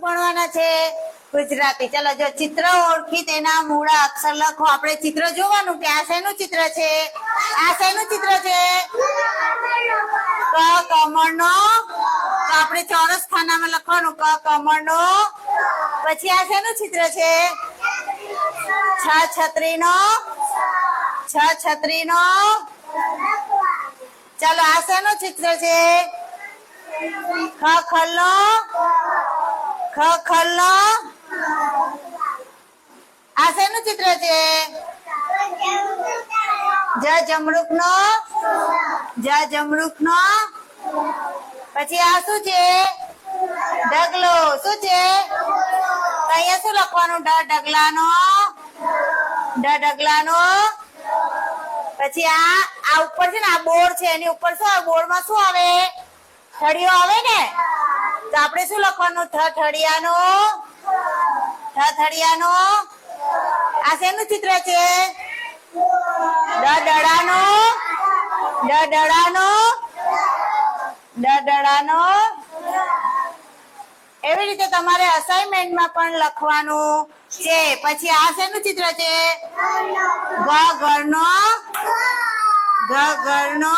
ભણવાના છે? ગુજરાતી. ચલો જો ચિત્ર ઓળખી તેના મૂળ અક્ષર લખો. આપણે ચિત્ર જોવાનું કે આ શેનું ચિત્ર છે, આ શેનું ચિત્ર છે? ક કમળનો. તો આપણે ચોરસ ખાનામાં લખવાનું ક કમળનો. પછી આ શેનું ચિત્ર છે? છ છત્રીનો. છ છત્રીનો. ચાલો આ શેનું ચિત્ર છે? ખ ખલનો. ખ ખલનો. આ શેનું ચિત્ર છે? જ જમરૂખનો. જ જમરૂખનો. પછી આ શું છે? ઢગલો. શું છે? તો અહીંયા શું લખવાનું? ઢગલાનો. ઢગલાનો. પછી આ ઉપર છે ને આ બોર્ડ છે, એની ઉપર શું આવે? બોર્ડમાં શું આવે? થળિયો આવે ને. તો આપણે શું લખવાનું? થળિયાનો. થળિયાનો. આ શેનું ચિત્ર છે? દડાનો. દડાનો. દડાનો. એવી રીતે તમારે અસાઇનમેન્ટમાં પણ લખવાનું છે. પછી આ શેનું ચિત્ર છે? ઘરનો. ઘરનો.